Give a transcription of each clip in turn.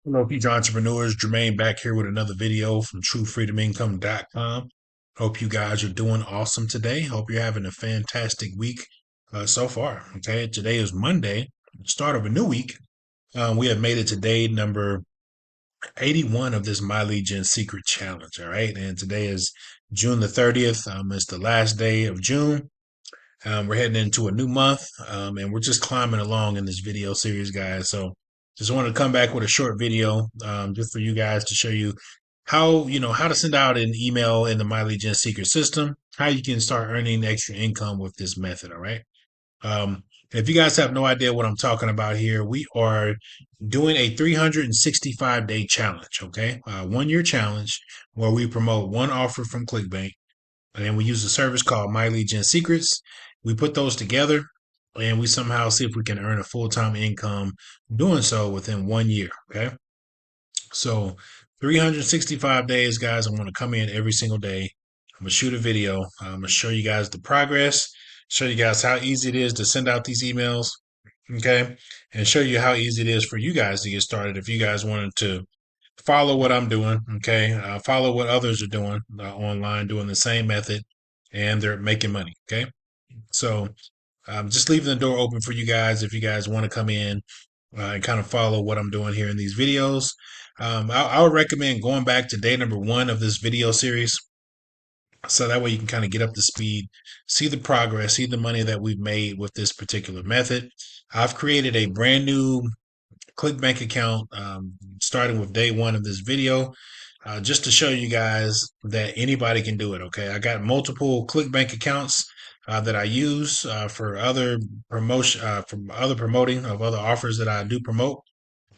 Hello, future entrepreneurs. Jermaine back here with another video from TrueFreedomIncome.com. Hope you guys are doing awesome today. Hope you're having a fantastic week so far. Okay, today is Monday, start of a new week. We have made it to day number 81 of this My Legion Secret Challenge. All right, and today is June the 30th. It's the last day of June. We're heading into a new month, and we're just climbing along in this video series, guys. So just wanted to come back with a short video, just for you guys to show you how to send out an email in the My Legion secret system, how you can start earning extra income with this method. All right. Um, if you guys have no idea what I'm talking about here, we are doing a 365-day challenge. Okay. 1 year challenge where we promote one offer from ClickBank, and then we use a service called My Legion Secrets. We put those together and we somehow see if we can earn a full-time income doing so within 1 year. Okay. So 365 days, guys. I'm going to come in every single day. I'm going to shoot a video. I'm going to show you guys the progress, show you guys how easy it is to send out these emails. Okay. And show you how easy it is for you guys to get started if you guys wanted to follow what I'm doing. Okay. Follow what others are doing online, doing the same method, and they're making money. Okay. So just leaving the door open for you guys if you guys want to come in and kind of follow what I'm doing here in these videos. I would recommend going back to day number 1 of this video series. So that way you can kind of get up to speed, see the progress, see the money that we've made with this particular method. I've created a brand new ClickBank account, starting with day 1 of this video, just to show you guys that anybody can do it. Okay, I got multiple ClickBank accounts that I use for other promotion, from other promoting of other offers that I do promote.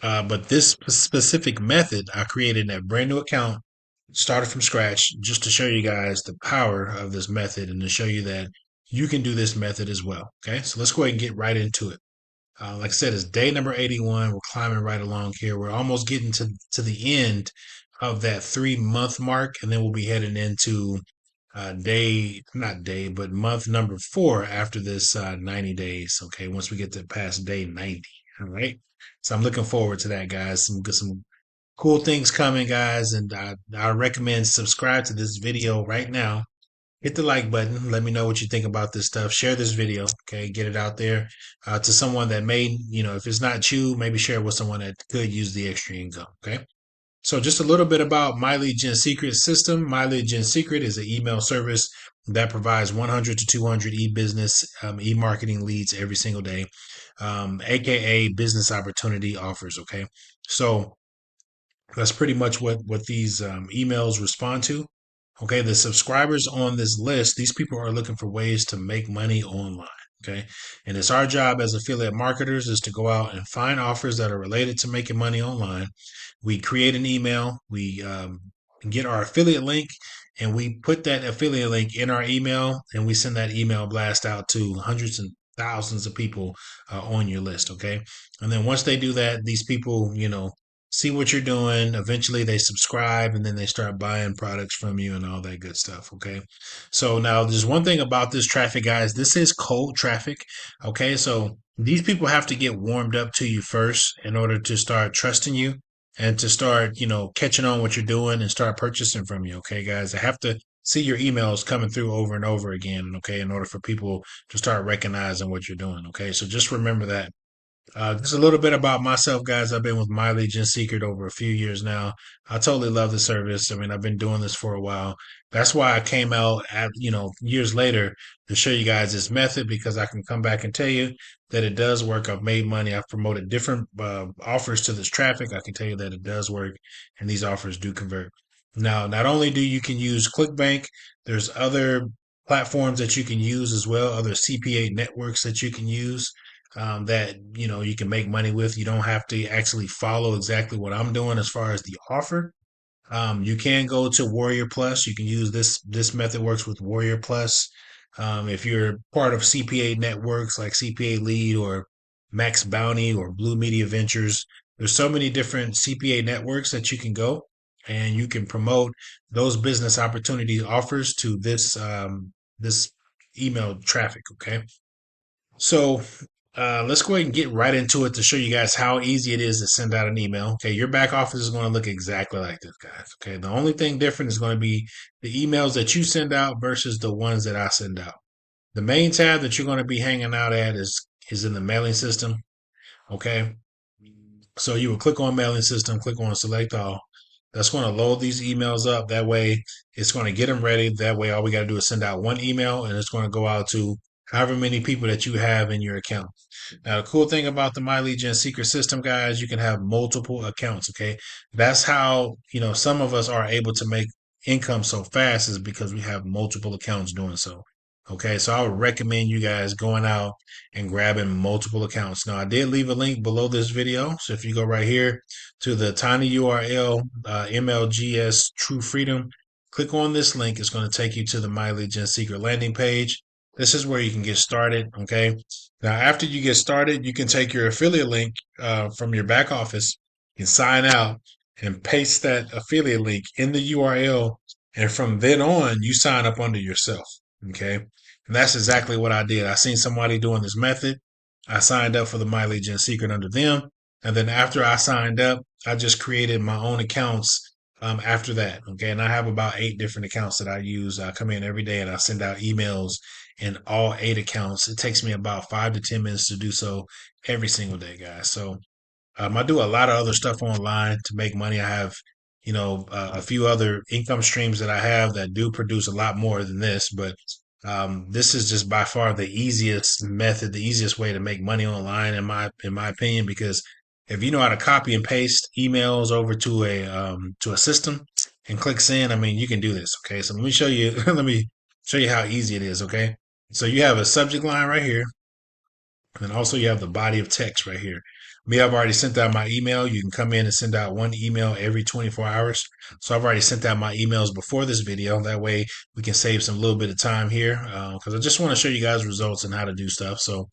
But this specific method, I created a brand new account, started from scratch, just to show you guys the power of this method and to show you that you can do this method as well. Okay, so let's go ahead and get right into it. Like I said, it's day number 81. We're climbing right along here. We're almost getting to the end of that 3 month mark, and then we'll be heading into not day, but month number 4 after this 90 days. Okay, once we get to past day 90. All right. So I'm looking forward to that, guys. Some cool things coming, guys, and I recommend subscribe to this video right now. Hit the like button. Let me know what you think about this stuff. Share this video. Okay. Get it out there to someone that may, if it's not you, maybe share it with someone that could use the extra income. Okay. So just a little bit about My Legion Secret system. My Legion Secret is an email service that provides 100 to 200 e-business, e-marketing leads every single day, aka business opportunity offers. Okay. So that's pretty much what these emails respond to. Okay, the subscribers on this list, these people are looking for ways to make money online. Okay, and it's our job as affiliate marketers is to go out and find offers that are related to making money online. We create an email, we get our affiliate link, and we put that affiliate link in our email, and we send that email blast out to hundreds and thousands of people on your list. Okay, and then once they do that, these people, see what you're doing. Eventually they subscribe and then they start buying products from you and all that good stuff. Okay. So now there's one thing about this traffic, guys. This is cold traffic. Okay. So these people have to get warmed up to you first in order to start trusting you and to start, catching on what you're doing and start purchasing from you. Okay, guys. I have to see your emails coming through over and over again. Okay. In order for people to start recognizing what you're doing. Okay. So just remember that. Just a little bit about myself, guys. I've been with My Legion Secret over a few years now. I totally love the service. I mean, I've been doing this for a while. That's why I came out at, years later to show you guys this method because I can come back and tell you that it does work. I've made money. I've promoted different offers to this traffic. I can tell you that it does work and these offers do convert. Now, not only do you can use ClickBank, there's other platforms that you can use as well, other CPA networks that you can use that you can make money with. You don't have to actually follow exactly what I'm doing as far as the offer. You can go to Warrior Plus. You can use this method works with Warrior Plus. If you're part of CPA networks like CPA Lead or Max Bounty or Blue Media Ventures, there's so many different CPA networks that you can go and you can promote those business opportunity offers to this email traffic. Okay, so let's go ahead and get right into it to show you guys how easy it is to send out an email. Okay, your back office is going to look exactly like this, guys. Okay, the only thing different is going to be the emails that you send out versus the ones that I send out. The main tab that you're going to be hanging out at is in the mailing system. Okay, so you will click on mailing system, click on select all. That's going to load these emails up. That way, it's going to get them ready. That way, all we got to do is send out one email, and it's going to go out to however many people that you have in your account. Now, the cool thing about the My Legion secret system, guys, you can have multiple accounts. Okay, that's how some of us are able to make income so fast is because we have multiple accounts doing so. Okay, so I would recommend you guys going out and grabbing multiple accounts. Now, I did leave a link below this video, so if you go right here to the tiny URL MLGS True Freedom, click on this link. It's going to take you to the My Legion secret landing page. This is where you can get started. Okay. Now, after you get started, you can take your affiliate link from your back office and sign out and paste that affiliate link in the URL. And from then on, you sign up under yourself. Okay. And that's exactly what I did. I seen somebody doing this method. I signed up for the My Legion Secret under them. And then after I signed up, I just created my own accounts after that. Okay. And I have about 8 different accounts that I use. I come in every day and I send out emails in all 8 accounts. It takes me about 5 to 10 minutes to do so every single day, guys. So I do a lot of other stuff online to make money. I have, a few other income streams that I have that do produce a lot more than this, but this is just by far the easiest method, the easiest way to make money online, in my opinion. Because if you know how to copy and paste emails over to a system and click send, I mean, you can do this. Okay, so let me show you. Let me show you how easy it is. Okay, so you have a subject line right here. And also you have the body of text right here. Me, I've already sent out my email. You can come in and send out one email every 24 hours. So I've already sent out my emails before this video. That way we can save some little bit of time here because I just want to show you guys results and how to do stuff. So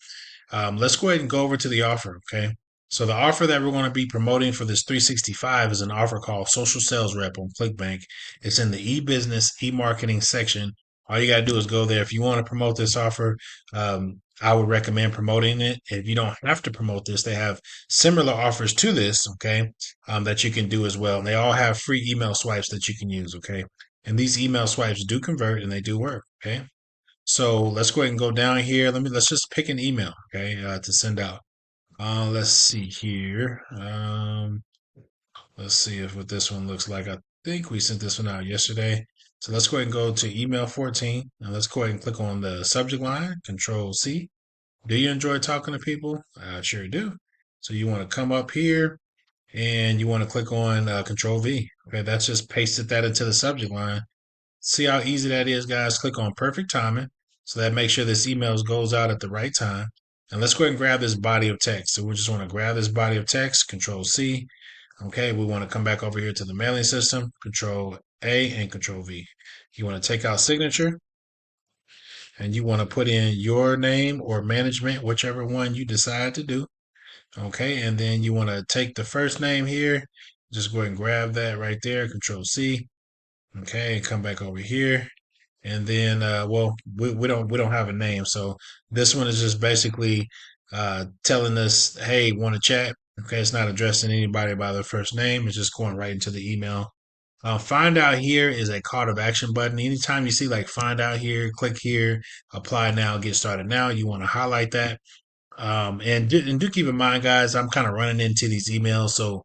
let's go ahead and go over to the offer. Okay. So the offer that we're going to be promoting for this 365 is an offer called Social Sales Rep on ClickBank. It's in the e-business, e-marketing section. All you got to do is go there. If you want to promote this offer, I would recommend promoting it. If you don't have to promote this, they have similar offers to this, okay, that you can do as well. And they all have free email swipes that you can use, okay. And these email swipes do convert and they do work, okay. So let's go ahead and go down here. Let's just pick an email, okay, to send out. Let's see here. Let's see if what this one looks like. I think we sent this one out yesterday. So let's go ahead and go to email 14. Now let's go ahead and click on the subject line, Control C. Do you enjoy talking to people? I sure do. So you want to come up here and you want to click on Control V. Okay, that's just pasted that into the subject line. See how easy that is, guys? Click on perfect timing. So that makes sure this email goes out at the right time. And let's go ahead and grab this body of text. So we just want to grab this body of text, Control C. Okay, we want to come back over here to the mailing system, Control A and Control V. You want to take out signature and you want to put in your name or management, whichever one you decide to do. Okay, and then you want to take the first name here. Just go ahead and grab that right there, Control C. Okay, and come back over here. And then, well, we don't have a name, so this one is just basically telling us, hey, want to chat? Okay, it's not addressing anybody by their first name. It's just going right into the email. Find out here is a call to action button. Anytime you see like find out here, click here, apply now, get started now. You want to highlight that. And do keep in mind, guys, I'm kind of running into these emails. So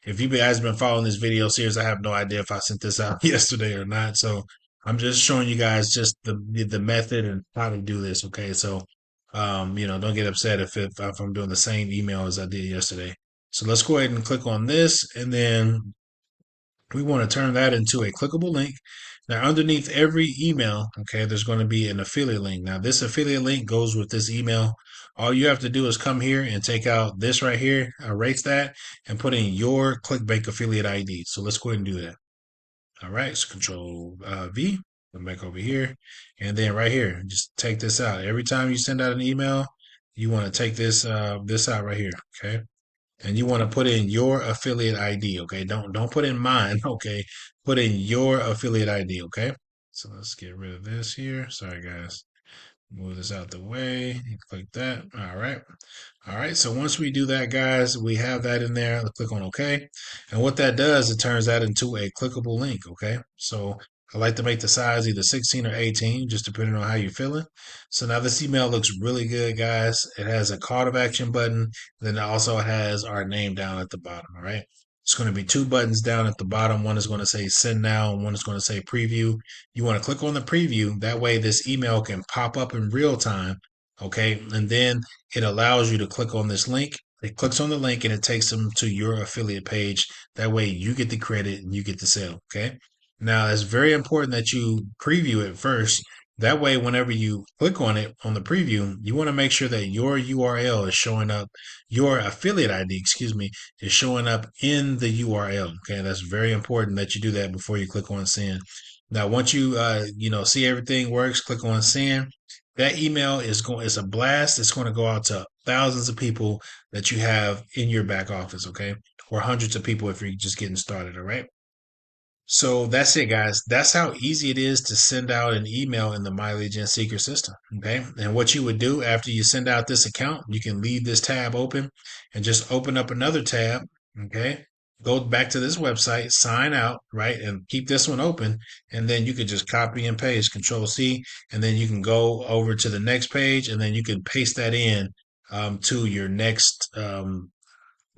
if you guys been following this video series, I have no idea if I sent this out yesterday or not. So I'm just showing you guys just the method and how to do this. Okay. So, don't get upset if I'm doing the same email as I did yesterday. So let's go ahead and click on this, and then we want to turn that into a clickable link. Now, underneath every email, okay, there's going to be an affiliate link. Now, this affiliate link goes with this email. All you have to do is come here and take out this right here, erase that, and put in your ClickBank affiliate ID. So let's go ahead and do that. All right, so Control V, come back over here, and then right here, just take this out. Every time you send out an email, you want to take this out right here, okay? And you want to put in your affiliate ID, okay? Don't put in mine, okay? Put in your affiliate ID, okay? So let's get rid of this here. Sorry, guys. Move this out the way. You click that. All right. All right. So once we do that, guys, we have that in there. Let's click on OK. And what that does, it turns that into a clickable link. Okay. So I like to make the size either 16 or 18, just depending on how you're feeling. So now this email looks really good, guys. It has a call to action button. Then it also has our name down at the bottom. All right. It's going to be two buttons down at the bottom. One is going to say send now, and one is going to say preview. You want to click on the preview. That way, this email can pop up in real time. Okay. And then it allows you to click on this link. It clicks on the link and it takes them to your affiliate page. That way, you get the credit and you get the sale. Okay. Now, it's very important that you preview it first. That way, whenever you click on it on the preview, you want to make sure that your URL is showing up, your affiliate ID, excuse me, is showing up in the URL. Okay, that's very important that you do that before you click on send. Now, once you see everything works, click on send. That email is a blast. It's going to go out to thousands of people that you have in your back office. Okay, or hundreds of people if you're just getting started. All right. So that's it, guys. That's how easy it is to send out an email in the Mileage and Seeker system. Okay. And what you would do after you send out this account, you can leave this tab open and just open up another tab. Okay. Go back to this website, sign out, right? And keep this one open. And then you can just copy and paste, Control C. And then you can go over to the next page and then you can paste that in to your next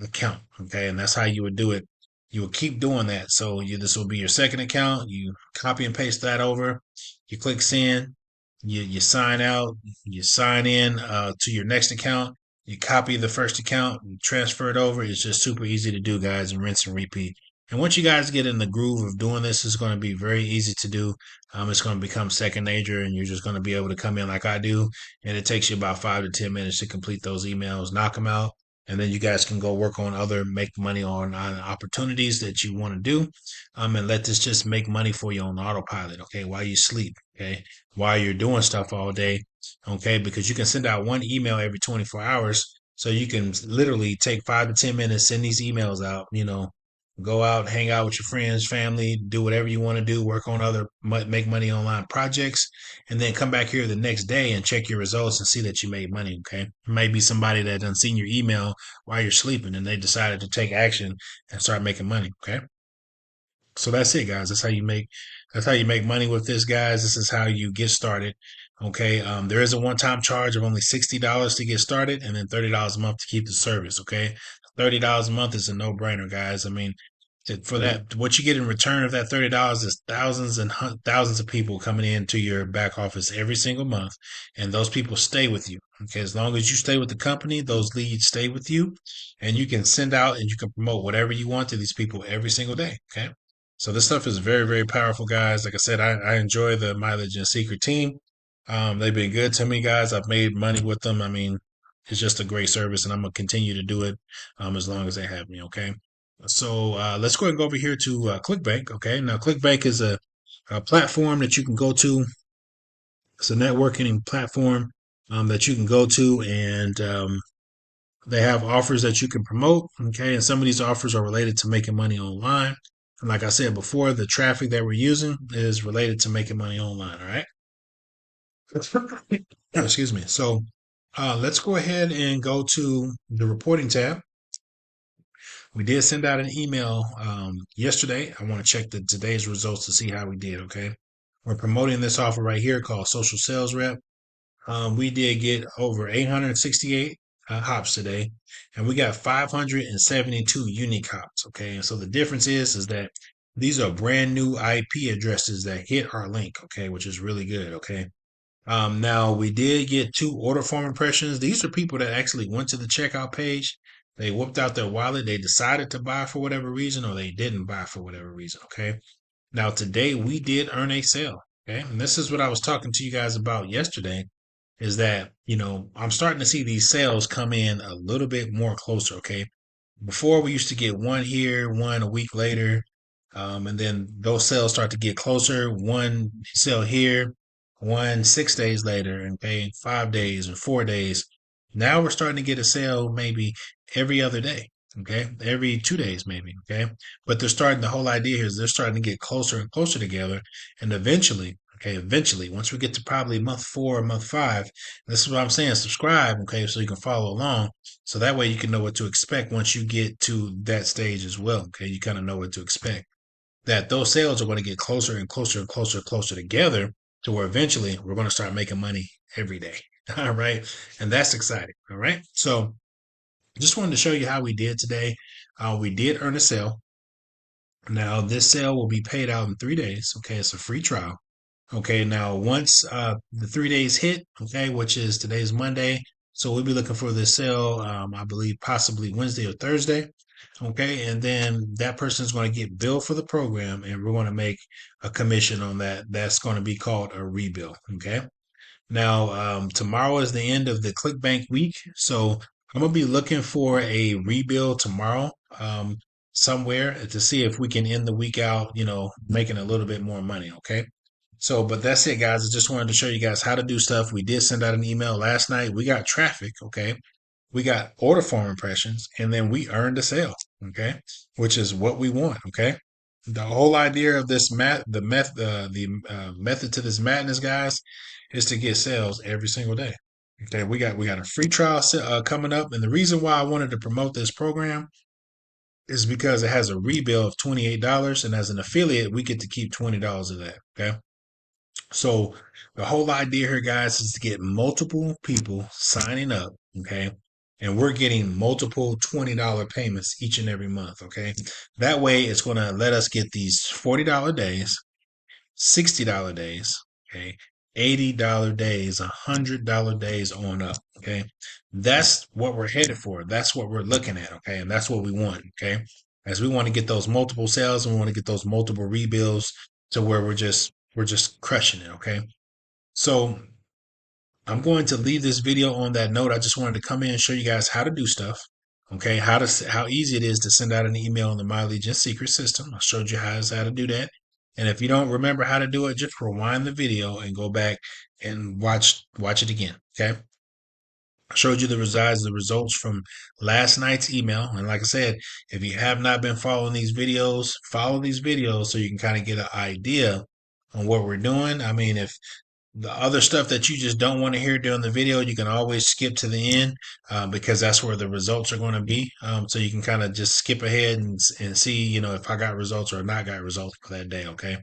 account. Okay. And that's how you would do it. You will keep doing that. So this will be your second account. You copy and paste that over. You click send. You sign out. You sign in to your next account. You copy the first account. You transfer it over. It's just super easy to do, guys, and rinse and repeat. And once you guys get in the groove of doing this, it's going to be very easy to do. It's going to become second nature, and you're just going to be able to come in like I do. And it takes you about 5 to 10 minutes to complete those emails, knock them out, and then you guys can go work on other make money on opportunities that you want to do, and let this just make money for you on autopilot. Okay, while you sleep. Okay, while you're doing stuff all day. Okay, because you can send out one email every 24 hours, so you can literally take 5 to 10 minutes, send these emails out. Go out, hang out with your friends, family, do whatever you want to do, work on other make money online projects, and then come back here the next day and check your results and see that you made money. Okay. It might be somebody that done seen your email while you're sleeping and they decided to take action and start making money. Okay. So that's it, guys. That's how you make money with this, guys. This is how you get started. Okay. There is a one-time charge of only $60 to get started and then $30 a month to keep the service. Okay. $30 a month is a no-brainer, guys. I mean, for that, what you get in return of that $30 is thousands and thousands of people coming into your back office every single month, and those people stay with you. Okay, as long as you stay with the company, those leads stay with you, and you can send out and you can promote whatever you want to these people every single day. Okay, so this stuff is very, very powerful, guys. Like I said, I enjoy the Mileage and Secret team. They've been good to me, guys. I've made money with them. I mean, it's just a great service, and I'm gonna continue to do it as long as they have me. Okay. So let's go ahead and go over here to ClickBank. Okay, now ClickBank is a platform that you can go to. It's a networking platform that you can go to, and they have offers that you can promote. Okay, and some of these offers are related to making money online. And like I said before, the traffic that we're using is related to making money online. All right. Excuse me. So let's go ahead and go to the reporting tab. We did send out an email yesterday. I want to check today's results to see how we did. Okay. We're promoting this offer right here called Social Sales Rep. We did get over 868 hops today, and we got 572 unique hops. Okay. And so the difference is that these are brand new IP addresses that hit our link. Okay. Which is really good. Okay. Now we did get 2 order form impressions. These are people that actually went to the checkout page. They whipped out their wallet. They decided to buy for whatever reason, or they didn't buy for whatever reason. Okay. Now today we did earn a sale. Okay. And this is what I was talking to you guys about yesterday is that, I'm starting to see these sales come in a little bit more closer. Okay. Before we used to get one here, one a week later, and then those sales start to get closer. One sale here, one 6 days later, and pay 5 days or 4 days. Now we're starting to get a sale maybe every other day. Okay, every 2 days maybe. Okay, but the whole idea here is they're starting to get closer and closer together, and eventually, Okay, eventually, once we get to probably month 4 or month 5, this is what I'm saying. Subscribe, okay, so you can follow along. So that way you can know what to expect once you get to that stage as well. Okay, you kind of know what to expect. That those sales are going to get closer and closer and closer and closer together to where eventually we're going to start making money every day. All right. And that's exciting. All right. So just wanted to show you how we did today. We did earn a sale. Now, this sale will be paid out in 3 days. Okay. It's a free trial. Okay. Now, once the 3 days hit, okay, which is today's Monday. So we'll be looking for this sale, I believe, possibly Wednesday or Thursday. Okay. And then that person is going to get billed for the program, and we're going to make a commission on that. That's going to be called a rebill. Okay. Now, tomorrow is the end of the ClickBank week, so I'm gonna be looking for a rebuild tomorrow, somewhere to see if we can end the week out, making a little bit more money. Okay. So, but that's it, guys. I just wanted to show you guys how to do stuff. We did send out an email last night. We got traffic. Okay. We got order form impressions, and then we earned a sale. Okay. Which is what we want. Okay. The whole idea of this method to this madness, guys, is to get sales every single day. Okay, we got a free trial coming up, and the reason why I wanted to promote this program is because it has a rebill of $28, and as an affiliate, we get to keep $20 of that. Okay, so the whole idea here, guys, is to get multiple people signing up. Okay, and we're getting multiple $20 payments each and every month. Okay, that way it's going to let us get these $40 days, $60 days, okay, $80 days, $100 days on up, okay. That's what we're headed for. That's what we're looking at, okay, and that's what we want, okay. As we want to get those multiple sales, and we want to get those multiple rebuilds to where we're just crushing it, okay. So I'm going to leave this video on that note. I just wanted to come in and show you guys how to do stuff. Okay, how easy it is to send out an email in the My Legion secret system. I showed you how to do that. And if you don't remember how to do it, just rewind the video and go back and watch it again. Okay. I showed you the results from last night's email. And like I said, if you have not been following these videos, follow these videos so you can kind of get an idea on what we're doing. I mean, if the other stuff that you just don't want to hear during the video, you can always skip to the end, because that's where the results are going to be. So you can kind of just skip ahead and see, if I got results or not got results for that day. Okay.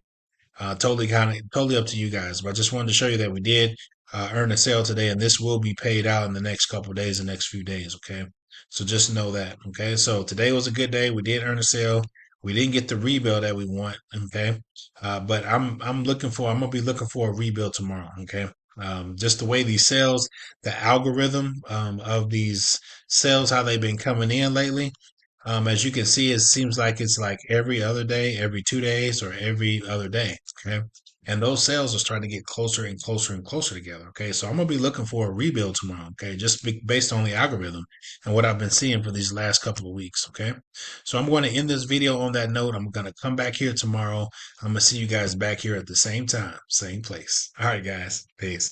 Totally up to you guys. But I just wanted to show you that we did earn a sale today, and this will be paid out in the next couple of days, the next few days. Okay. So just know that. Okay. So today was a good day. We did earn a sale. We didn't get the rebuild that we want. Okay. But I'm gonna be looking for a rebuild tomorrow. Okay. Just the way these sales, the algorithm of these sales, how they've been coming in lately. As you can see, it seems like it's like every other day, every 2 days, or every other day. Okay. And those sales are starting to get closer and closer and closer together. Okay. So I'm going to be looking for a rebuild tomorrow. Okay. Just based on the algorithm and what I've been seeing for these last couple of weeks. Okay. So I'm going to end this video on that note. I'm going to come back here tomorrow. I'm going to see you guys back here at the same time, same place. All right, guys. Peace.